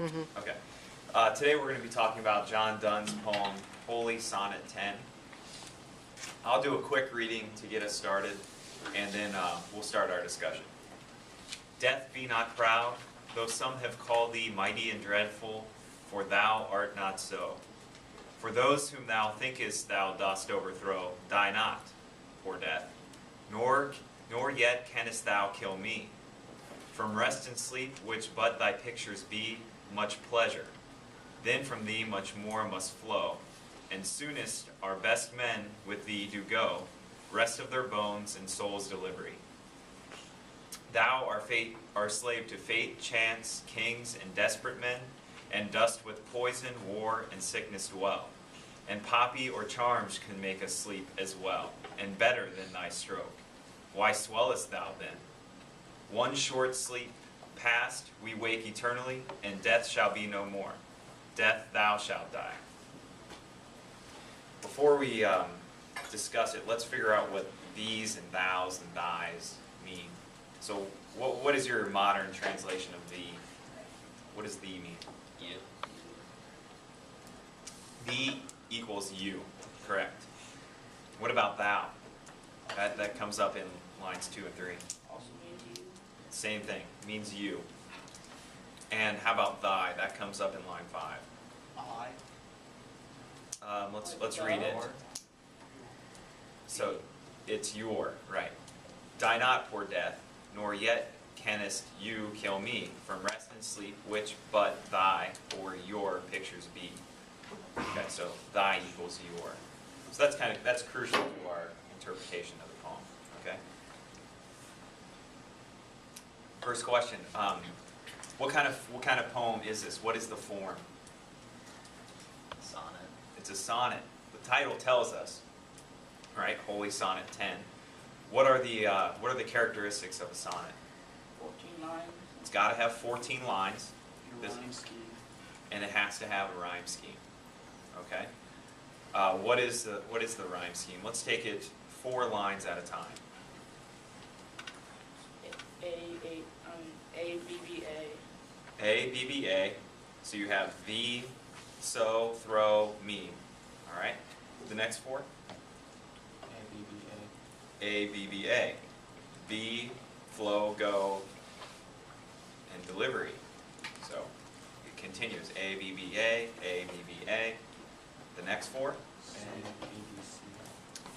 Mm-hmm. Okay. Today we're going to be talking about John Donne's poem, Holy Sonnet 10. I'll do a quick reading to get us started, and then we'll start our discussion. Death, be not proud, though some have called thee mighty and dreadful, for thou art not so. For those whom thou thinkest thou dost overthrow, die not, poor death, nor yet canst thou kill me. From rest and sleep, which but thy pictures be, much pleasure. Then from thee much more must flow, and soonest our best men with thee do go, rest of their bones and soul's delivery. Thou art slave to fate, chance, kings, and desperate men, and dost with poison, war, and sickness dwell. And poppy or charms can make us sleep as well, and better than thy stroke. Why swellest thou then? One short sleep past, we wake eternally, and death shall be no more. Death, thou shalt die. Before we discuss it, let's figure out what these and thous and thys mean. So what is your modern translation of thee? What does thee mean? You. Thee equals you, correct. What about thou? That comes up in lines 2 and 3. Also means you. Same thing, means you. And how about thy? That comes up in line 5. I. Let's read it. So it's your, right. Die not, poor death, nor yet canst you kill me, from rest and sleep, which but thy or your pictures be. Okay, so thy equals your. So that's crucial to our interpretation of the poem. Okay. First question: what kind of poem is this? What is the form? Sonnet. It's a sonnet. The title tells us, right? Holy Sonnet 10. What are the characteristics of a sonnet? 14 lines. It's got to have 14 lines. Your rhyme scheme. And it has to have a rhyme scheme. Okay. What is the rhyme scheme? Let's take it 4 lines at a time. A, B, B, A. A, B, B, A. So you have thee, so, throw, me. All right. The next 4. A, B, B, A. Be, flow, go, and delivery. So it continues. A, B, B, A, B, B, A. The next 4.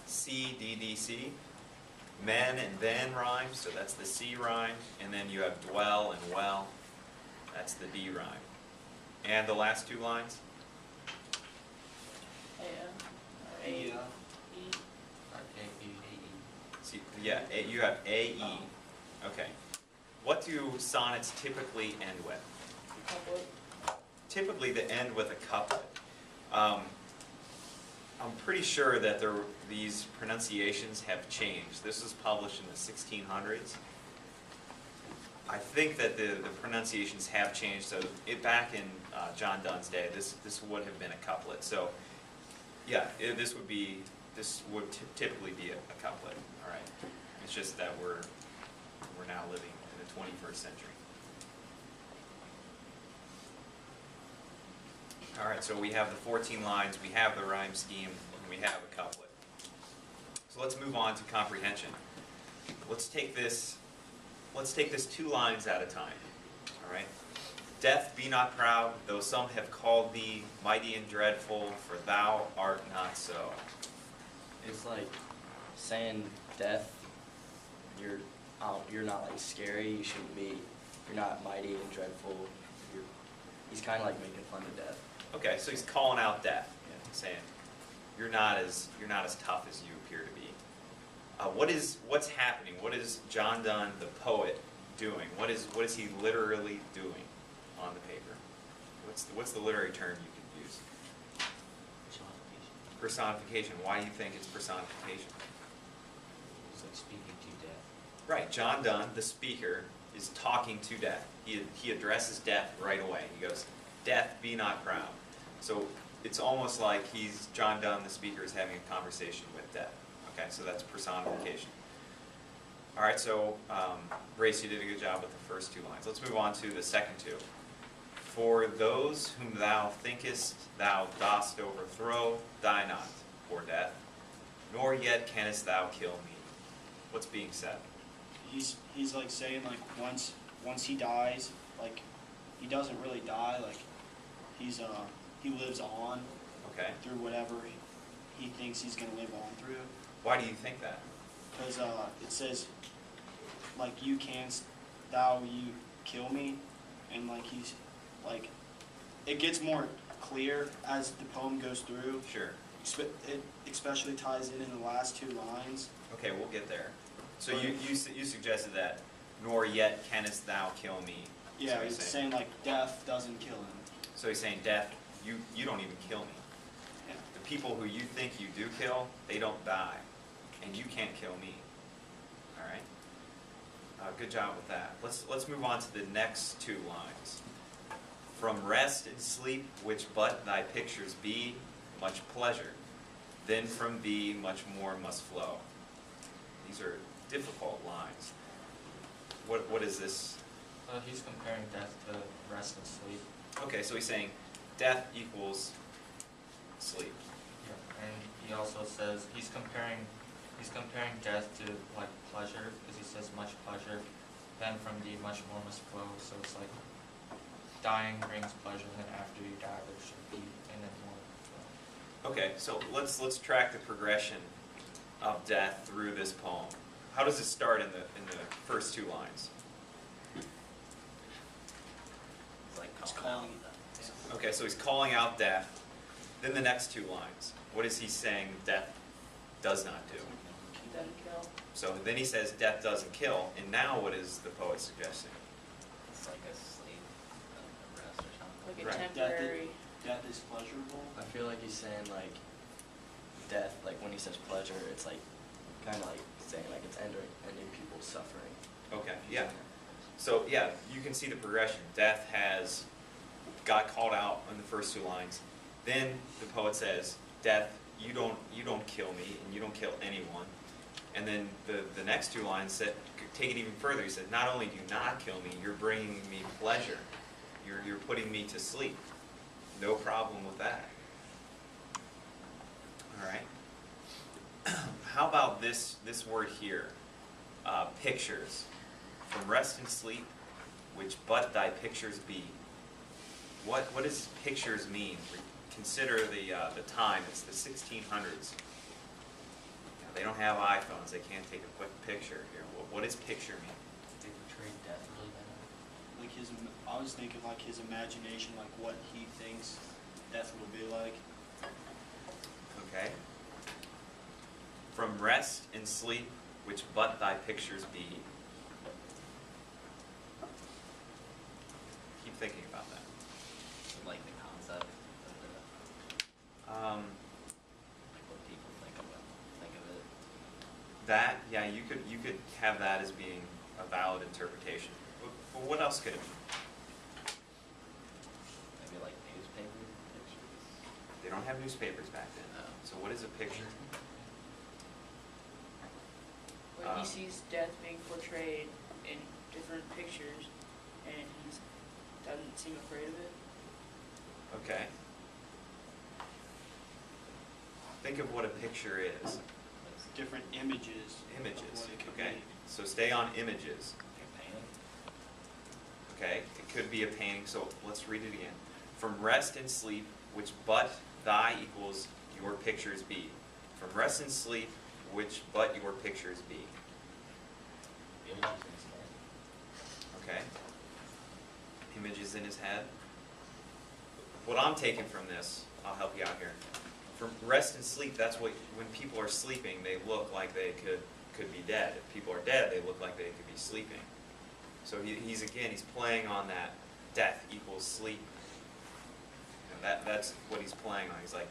C, D, D, C. Men and then rhyme, so that's the C rhyme. And then you have dwell and well. That's the D rhyme. And the last 2 lines? A, E. See, yeah, you have A, E. Okay. What do sonnets typically end with? Couplet. Typically they end with a couplet. I'm pretty sure that these pronunciations have changed. This was published in the 1600s. I think that the pronunciations have changed. So back in John Donne's day, this would have been a couplet. So yeah, this would typically be a couplet. All right. It's just that we're now living in the 21st century. All right, so we have the 14 lines, we have the rhyme scheme, and we have a couplet. So let's move on to comprehension. Let's take this 2 lines at a time. All right. Death, be not proud, though some have called thee mighty and dreadful, for thou art not so. It's like saying death, you're not like scary, you shouldn't be, you're not mighty and dreadful, he's kind of like making fun of death. Okay, so he's calling out death, saying you're not as tough as you appear to be. What's happening? What is John Donne, the poet, doing? What is he literally doing on the paper? What's the literary term you could use? Personification. Personification. Why do you think it's personification? It's like speaking to death. Right. John Donne, the speaker, is talking to death. He addresses death right away. He goes, "Death, be not proud." So it's almost like John Donne, the speaker, is having a conversation with death. Okay, so that's personification. All right, so Brace, you did a good job with the first 2 lines. Let's move on to the second 2. For those whom thou thinkest thou dost overthrow, die not, poor death, nor yet canst thou kill me. What's being said? He's like saying like once he dies, like he doesn't really die, like he lives on Okay. through whatever he thinks he's gonna live on through. Why do you think that? Because it says like you kill me, and like he's like it gets more clear as the poem goes through. Sure. It especially ties in the last two lines. Okay, we'll get there. So you suggested that, nor yet canst thou kill me. Yeah, So he's it's saying like death doesn't kill him. So he's saying, death, you don't even kill me. Yeah. The people who you think you do kill, they don't die, and you can't kill me. All right. Good job with that. Let's move on to the next two lines. From rest and sleep, which but thy pictures be, much pleasure. Then from thee much more must flow. These are difficult lines. What is this? He's comparing death to rest and sleep. Okay, so he's saying death equals sleep. Yeah. And he also says he's comparing death to like pleasure, because he says much pleasure, then from thee much more must flow. So it's like dying brings pleasure, and then after you die there should be and then more flow. Okay, so let's track the progression of death through this poem. How does it start in the first two lines? It's like It's calling calling out. Okay, so he's calling out death. Then the next two lines. What is he saying death does not do? Doesn't kill. So then he says death doesn't kill, and now what is the poet suggesting? It's like a sleep, a rest or something. Like a Right. temporary. Death is pleasurable. I feel like he's saying like death, like when he says pleasure, it's like kind of like saying like it's ending people's suffering. Okay, yeah. So yeah, you can see the progression. Death got called out in the first two lines. Then the poet says, death, you don't kill me, and you don't kill anyone. And then the next two lines said, take it even further. He said, not only do you not kill me, you're bringing me pleasure. You're putting me to sleep. No problem with that. All right. How about this word here? Pictures. From rest and sleep, which but thy pictures be. What does pictures mean? Consider the time. It's the 1600s. They don't have iPhones. They can't take a quick picture here. What does picture mean? They portrayed death really bad. Like I was thinking like his imagination, like what he thinks death will be like. Okay. From rest and sleep, which but thy pictures be. Keep thinking about that. Like the concept of like what people think of it. That, yeah, you could have that as being a valid interpretation. But what else could it be? Maybe like newspaper pictures. They don't have newspapers back then. No. So what is a picture? When he sees death being portrayed in different pictures, and he doesn't seem afraid of it. Okay. Think of what a picture is. Different images. Images. Of what it could Okay. be. So stay on images. Like a painting. Okay. It could be a painting. So let's read it again. From rest and sleep, which but thy equals your pictures be. From rest and sleep, which but your pictures be. Images in his head. Okay. Images in his head. What I'm taking from this, I'll help you out here. From rest and sleep, that's what, when people are sleeping, they look like they could be dead. If people are dead, they look like they could be sleeping. So he's playing on that death equals sleep. You know, that's what he's playing on. He's like,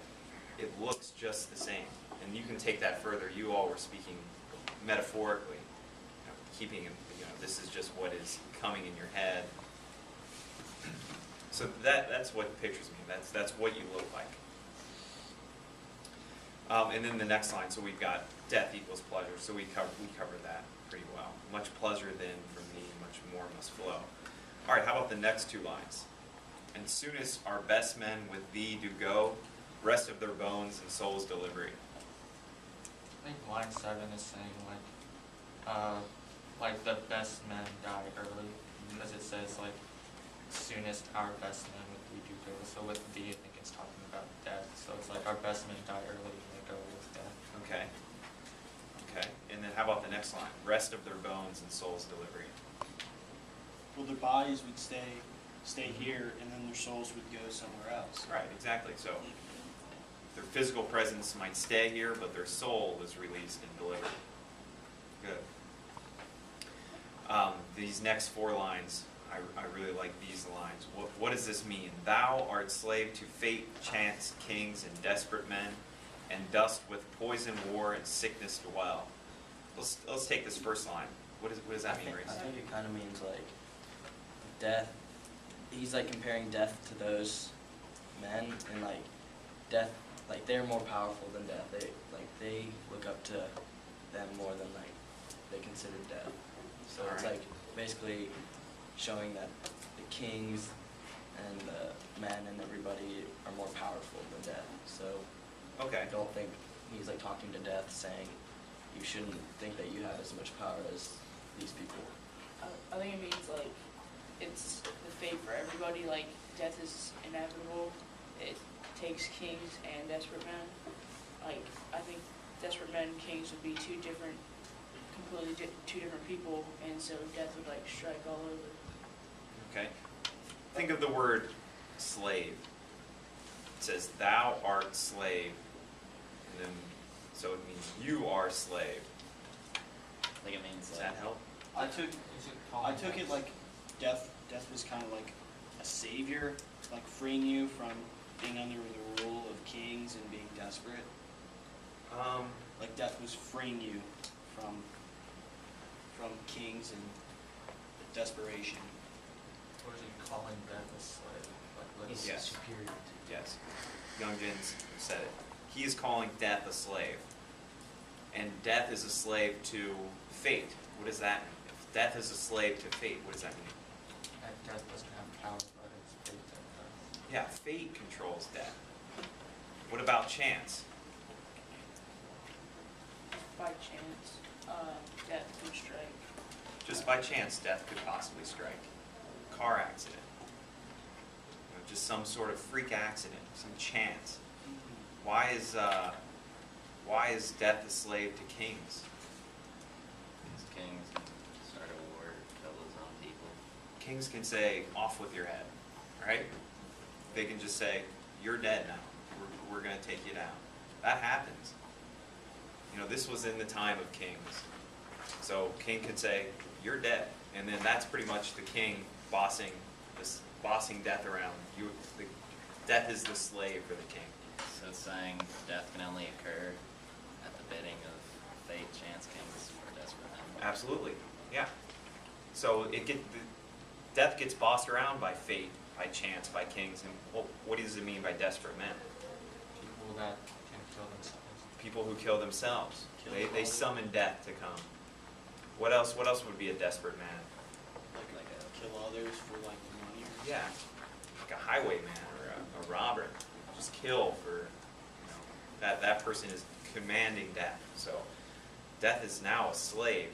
it looks just the same. And you can take that further. You all were speaking metaphorically, keeping it, this is just what is coming in your head. So that's what pictures mean. That's what you look like. And then the next line, so we've got death equals pleasure. So we covered that pretty well. Much pleasure then from me, much more must flow. All right, how about the next two lines? And soonest our best men with thee do go, rest of their bones and souls delivery. I think line 7 is saying like the best men die early, because it says like soonest our best men with thee do go. So with thee, I think it's talking about death. So it's like our best men die early and they go with death. Okay. Okay. And then how about the next line? Rest of their bones and souls delivery. Well, their bodies would stay here, and then their souls would go somewhere else. Right, exactly. So their physical presence might stay here, but their soul is released and delivered. Good. These next 4 lines, I really like these lines. What does this mean? Thou art slave to fate, chance, kings, and desperate men, and dost with poison, war, and sickness dwell. Let's take this first line. What does that mean, I Reese? think it kind of means like death. He's like comparing death to those men, and like death, like they're more powerful than death. They look up to them more than like they consider death. So it's Alright. like basically showing that the kings and the men and everybody are more powerful than death. So Okay. I don't think he's like talking to death, saying you shouldn't think that you have as much power as these people. I think it means like it's the fate for everybody. Like death is inevitable. It takes kings and desperate men. Like I think desperate men, kings would be two different people, and so death would like strike all over. Okay. Think of the word slave. It says, thou art slave. And then, so it means you are slave. I think it means Does like, that help? I took Is it I calling took it us- like death was kind of like a savior, like freeing you from being under the rule of kings and being desperate. Like death was freeing you from kings and desperation. Or is it calling death a slave? Like He's Yes. superior. Yes. Youngjins said it. He is calling death a slave. And death is a slave to fate. What does that mean? If death is a slave to fate, what does that mean? And death doesn't have power, but it's fate that does. Yeah, fate controls death. What about chance? By chance, death would strike. Just by chance, death could possibly strike. Car accident. Just some sort of freak accident, some chance. Why is death a slave to kings? these kings can start a war, kill his own people. Kings can say, off with your head, right? They can just say, you're dead now. We're going to take you down. That happens. You know, this was in the time of kings. So king could say, you're dead. And then that's pretty much the king bossing death around. Death is the slave for the king. So it's saying death can only occur at the bidding of fate, chance, kings, or desperate men. Absolutely, yeah. So death gets bossed around by fate, by chance, by kings. And what does it mean by desperate men? People that can kill themselves. People who kill themselves. Kill They others. summon death to come. What else would be a desperate man? Like a Kill others for like money. Yeah, like a highwayman or a robber. Just kill for, that person is commanding death. So death is now a slave.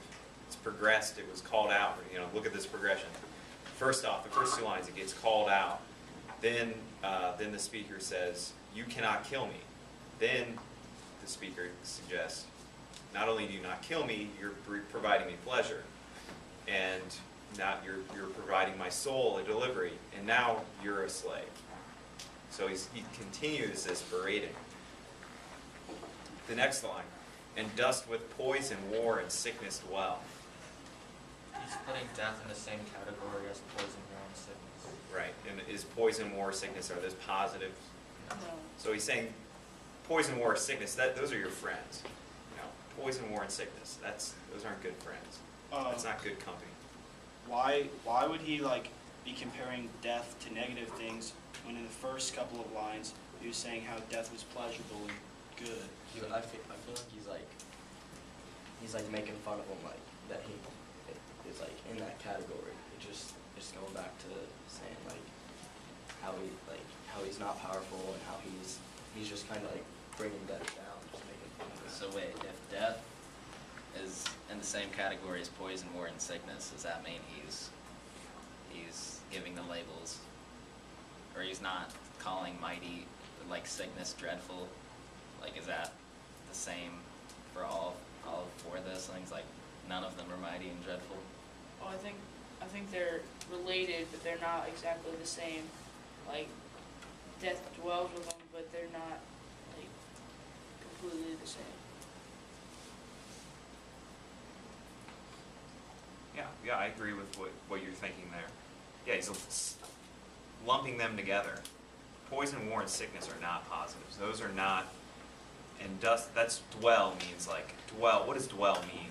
It's progressed. It was called out. Look at this progression. First off, the first 2 lines, it gets called out. Then the speaker says, "You cannot kill me." Then the speaker suggests, "Not only do you not kill me, you're providing me pleasure, and now you're providing my soul a delivery, and now you're a slave." So he continues this berating. The next line, "And dust with poison, war, and sickness dwell." He's putting death in the same category as poison, war, and sickness. Right, and is poison, war, sickness, are those positive? No. So he's saying poison, war, sickness, those are your friends. Poison, war, and sickness, those aren't good friends. That's not good company. Why would he like be comparing death to negative things when in the first couple of lines he was saying how death was pleasurable and good? I feel like he's like making fun of him, like that he is like in that category. It's going back to saying like how he's not powerful and how he's just kind of like bringing death down, just making fun of it. So wait, if death is in the same category as poison, war, and sickness, does that mean he's giving the labels, or he's not calling mighty, like sickness, dreadful? Like, is that the same for all four of those things? Like, none of them are mighty and dreadful? Well, I think they're related, but they're not exactly the same. Like, death dwells with them, but they're not like completely the same. Yeah, I agree with what you're thinking there. Yeah, he's lumping them together. Poison, war, and sickness are not positives. Those are not, and that's dwell means like, dwell, what does dwell mean?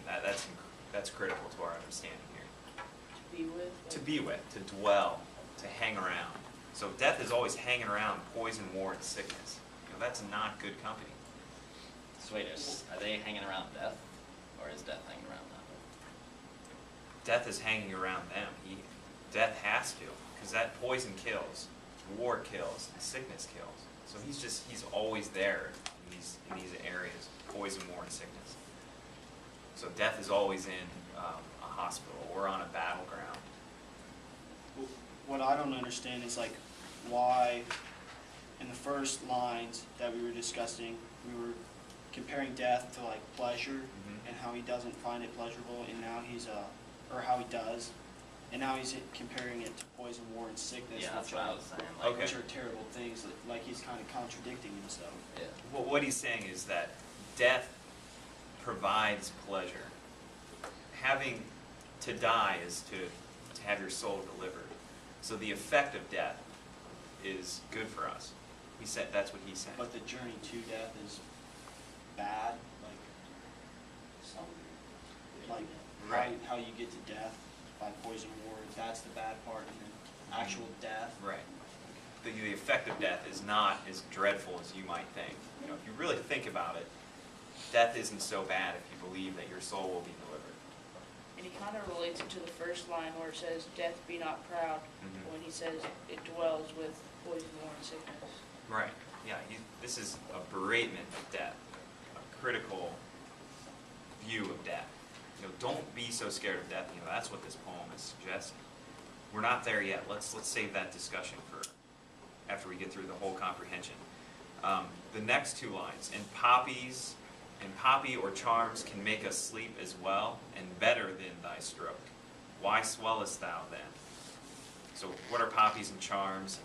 That's critical to our understanding here. To be with. To be with, to dwell, to hang around. So death is always hanging around poison, war, and sickness. That's not good company. So wait, are they hanging around death, or is death hanging around them? Death is hanging around them. Death has to, because that poison kills, war kills, and sickness kills. So he's always there in these areas, poison, war, and sickness. So death is always in a hospital or on a battleground. What I don't understand is like why in the first lines that we were discussing, we were comparing death to like pleasure and how he doesn't find it pleasurable, and now or how he does, and now he's comparing it to poison, war, and sickness, Yeah, that's which what I are, was saying. Like, Okay. which are terrible things. Like he's kind of contradicting himself. yeah. Well, what he's saying is that death provides pleasure. Having to die is to have your soul delivered. So the effect of death is good for us. He said that's what he's saying. But the journey to death is bad, like Right. how you get to death by poison or war. That's the bad part, and then actual death. Right. The effect of death is not as dreadful as you might think. If you really think about it, death isn't so bad if you believe that your soul will be delivered. And he kind of relates it to the first line where it says, "Death be not proud," when he says it dwells with poison, war, and sickness. Right. Yeah. This is a beratement of death, a critical view of death. Don't be so scared of death. That's what this poem is suggesting. We're not there yet. Let's save that discussion for after we get through the whole comprehension. The next two lines, and poppy or charms can make us sleep as well and better than thy stroke. Why swellest thou then? So what are poppies and charms?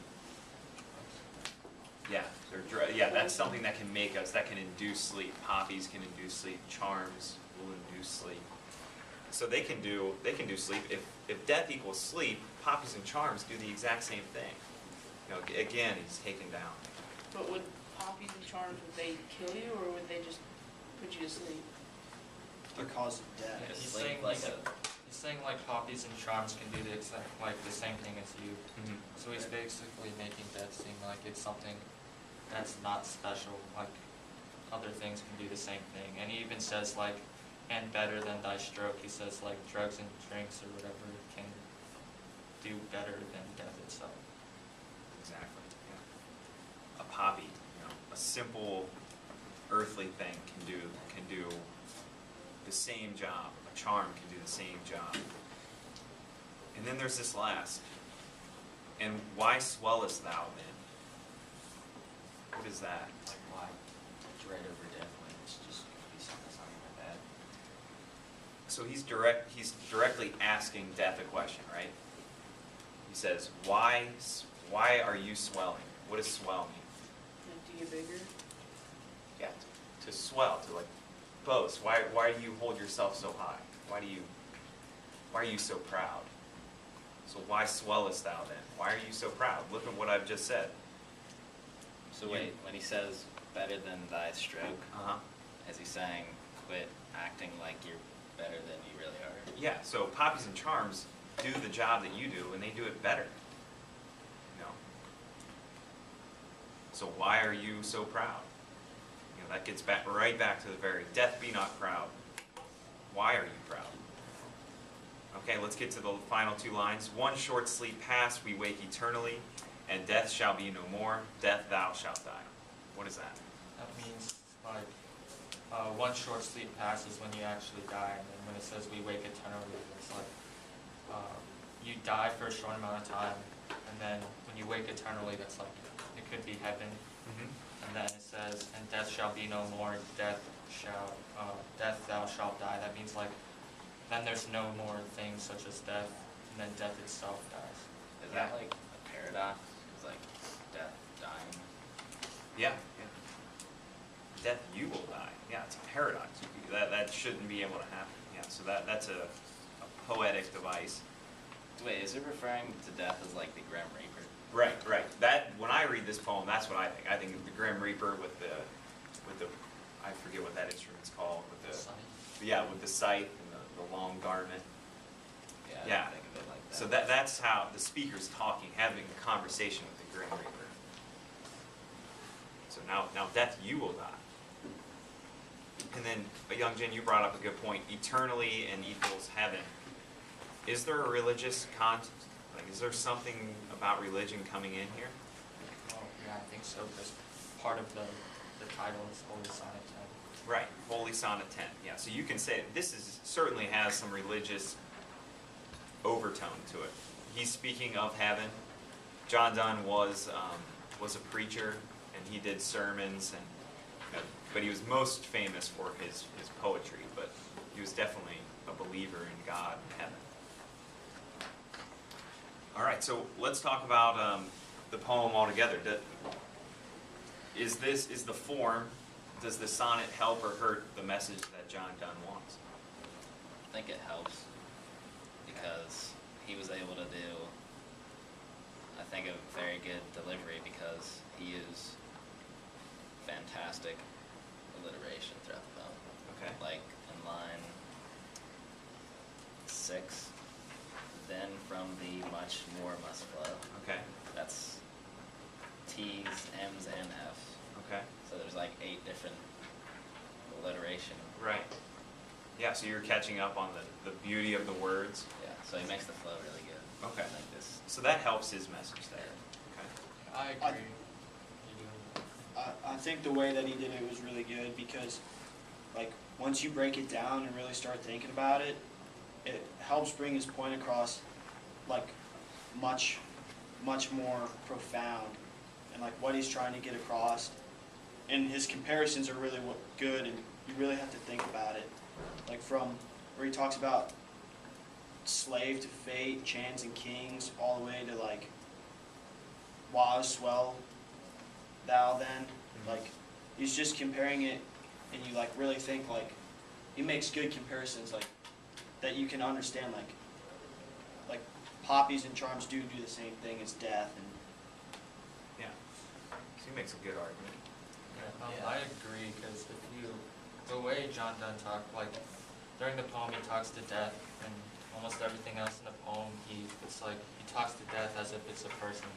Yeah, that's something that can make us, that can induce sleep. Poppies can induce sleep. Charms will induce sleep. So they can do sleep. If death equals sleep, poppies and charms do the exact same thing. Again, he's taken down. But would poppies and charms, would they kill you, or would they just put you to sleep? The cause of death. Yeah, He's sleep saying he's saying like poppies and charms can do the same thing as you. So he's basically making death seem like it's something that's not special, like other things can do the same thing. And he even says like, and better than thy stroke. He says like drugs and drinks or whatever can do better than death itself. Exactly. Yeah. A poppy, a simple earthly thing can do the same job. A charm can do the same job. And then there's this last. And why swellest thou then? What is that? Like why dread over death when it's just going to be something that's not even bad? So he's directly asking death a question, right? He says, why are you swelling? What does swell mean? Like, to get bigger? Yeah, to swell, to like boast. Why do you hold yourself so high? Why are you so proud? So why swellest thou then? Why are you so proud? Look at what I've just said. So wait, when he says better than thy stroke, is he saying quit acting like you're better than you really are? Yeah, so poppies and charms do the job that you do, and they do it better. So why are you so proud? That gets right back to the very death be not proud. Why are you proud? Okay, let's get to the final two lines. One short sleep past, we wake eternally, and death shall be no more. Death, thou shalt die. What is that? That means like one short sleep passes when you actually die, and then when it says we wake eternally, it's like you die for a short amount of time, and then when you wake eternally, that's like it could be heaven. And then it says, and death shall be no more. Death thou shalt die. That means like then there's no more things such as death, and then death itself dies. Is that like a paradox? It's like death, dying. Yeah. Death, you will die. Yeah, it's a paradox. That shouldn't be able to happen. Yeah, so that's a poetic device. Wait, is it referring to death as like the Grim Reaper? Right. That when I read this poem, that's what I think. I think of the Grim Reaper with the I forget what that instrument's called, with the Sonnet. with the scythe and the long garment. Yeah, I Yeah. think of it like that. So that's how the speaker's talking, having a conversation with the Grim Reaper. So now death, you will die. And then, Young Jin, you brought up a good point. Eternally and equals heaven. Is there a religious context? Like, is there something about religion coming in here? Oh, yeah, I think so, because part of the title is Holy Sonnet 10. Right, Holy Sonnet 10. Yeah, so you can say certainly has some religious overtone to it. He's speaking of heaven. John Donne was a preacher, and he did sermons, but he was most famous for his poetry. But he was definitely a believer in God and heaven. All right, so let's talk about the poem altogether. Is the form? Does the sonnet help or hurt the message that John Donne wants? I think it helps because he was able to do, I think, a very good delivery because he used fantastic alliteration throughout the poem. Okay. Like in line 6, then from the much more must flow. Okay. That's T's, M's, and F's. Okay. So there's like 8 different alliteration. Right. Yeah, so you're catching up on the beauty of the words. Yeah, so he makes the flow really good. Okay. I think this. So that helps his message there. Okay. I agree. You do. I think the way that he did it was really good because, like, once you break it down and really start thinking about it, it helps bring his point across, like, much more profound, and like what he's trying to get across. And his comparisons are really good, and you really have to think about it. Like from where he talks about slave to fate, chans and kings, all the way to like was swell thou then. Like he's just comparing it, and you like really think like he makes good comparisons like that you can understand like poppies and charms do the same thing as death, and Yeah. So he makes a good argument. Yeah, I agree because the way John Donne talked, like during the poem he talks to death, and almost everything else in the poem he talks to death as if it's a person.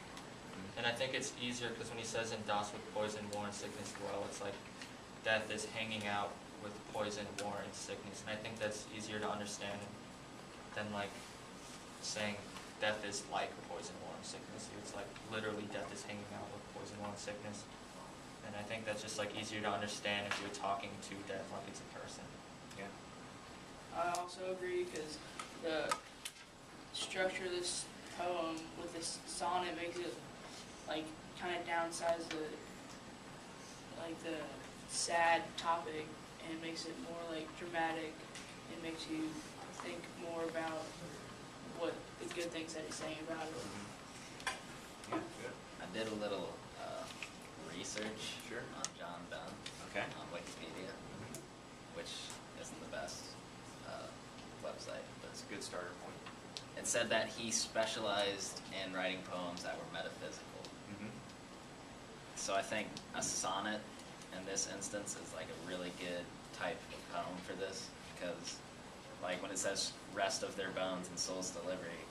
And I think it's easier because when he says in Das with poison, war, and sickness dwell, it's like death is hanging out with poison, war, and sickness. And I think that's easier to understand than like saying death is like poison, war, and sickness. It's like literally death is hanging out with poison, war, and sickness. And I think that's just like easier to understand if you're talking to death like it's a person. Yeah. I also agree because the structure of this poem with this sonnet makes it like kind of downsize the sad topic and makes it more like dramatic. It makes you think more about what the good things that he's saying about it. Yeah, good. I did a little research Sure. on John Donne Okay. on Wikipedia, which isn't the best website, but That's a good starter point. it said that he specialized in writing poems that were metaphysical. So I think a sonnet in this instance is like a really good type of poem for this because like when it says rest of their bones and soul's delivery,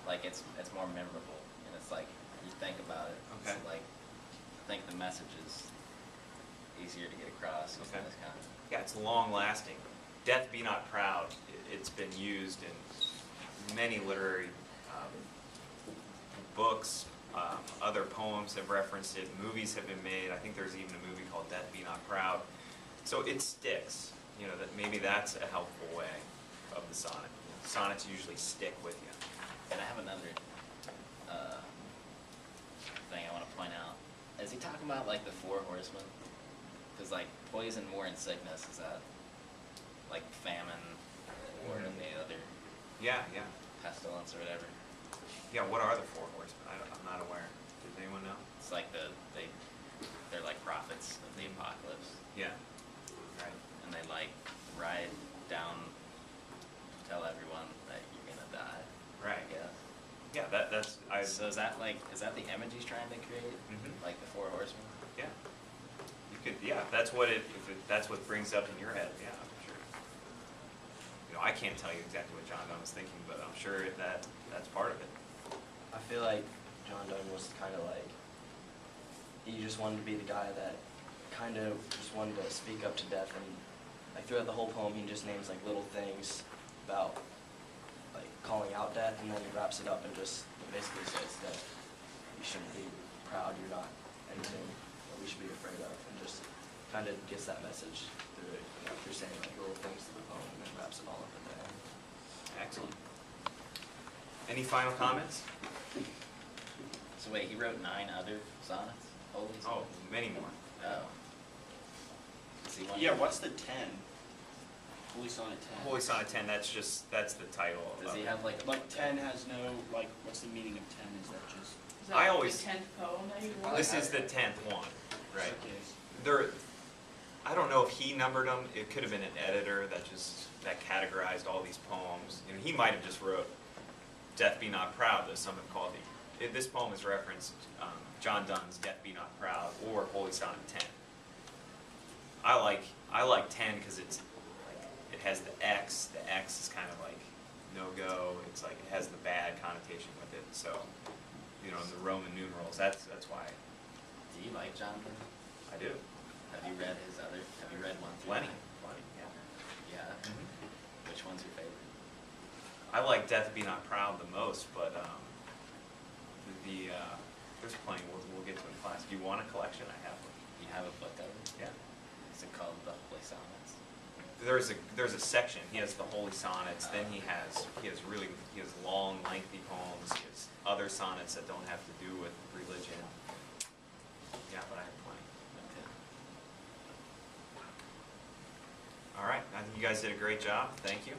like it's more memorable and it's like you think about it. Okay. So like I think the message is easier to get across using Okay. this kind of. Yeah, it's long lasting. Death be not proud. It's been used in many literary books, Other poems have referenced it. Movies have been made. I think there's even a movie called Death Be Not Proud. So it sticks. You know, that maybe that's a helpful way of the sonnet. Sonnets usually stick with you. And I have another thing I want to point out. Is he talking about like the four horsemen? Because like poison, war, and sickness, is that like famine, war, and the other Yeah. pestilence or whatever? Yeah, what are the four horsemen? I'm not aware. Does anyone know? It's like they're like prophets of the apocalypse, Yeah. Right. and they like ride down, tell everyone that you're gonna die. Right. I guess. Yeah, that's So is that the image he's trying to create? Mhm. Like the four horsemen? Yeah. You could, yeah, that's what that's what brings up in your head, yeah, I'm sure. You know, I can't tell you exactly what John Donne was thinking, but I'm sure that's part of it. I feel like John Donne was kind of like, he just wanted to be the guy that kind of just wanted to speak up to death, and like throughout the whole poem he just names like little things about like calling out death, and then he wraps it up and just basically says that you shouldn't be proud, you're not anything that we should be afraid of, and just kind of gets that message through it, you know, through saying like little things to the poem, and then wraps it all up at the end. Excellent. Any final comments? So wait, he wrote 9 other sonnets? Holy Oh, many more. Oh. Is he one? Yeah, what's the 10? Holy Sonnet 10. Holy Sonnet 10, that's the title of Does he it. have like Like 10 has no, like, what's the meaning of 10? Is that just? Is that I like always- the 10th poem that he wrote? This is the 10th one, right? Okay. I don't know if he numbered them. It could have been an editor that categorized all these poems. And he might have just wrote Death Be Not Proud, though some have called it. This poem is referenced John Donne's Death Be Not Proud or Holy Sonnet 10. I like 10 because it has the X. The X is kind of like no-go. It's like it has the bad connotation with it. So, you know, in the Roman numerals, that's why Do you like Jonathan? I do. Have you read 1 through Plenty, 9? yeah. Yeah. Which one's your favorite? I like Death Be Not Proud the most, but there's plenty we'll get to in class. If you want a collection, I have one. You have a book of it? Yeah. Is it called The Holy Sonnets? There's a section. He has the Holy Sonnets. Then he has long, lengthy poems. He has other sonnets that don't have to do with religion. Yeah, but I have plenty. Okay. All right. I think you guys did a great job. Thank you.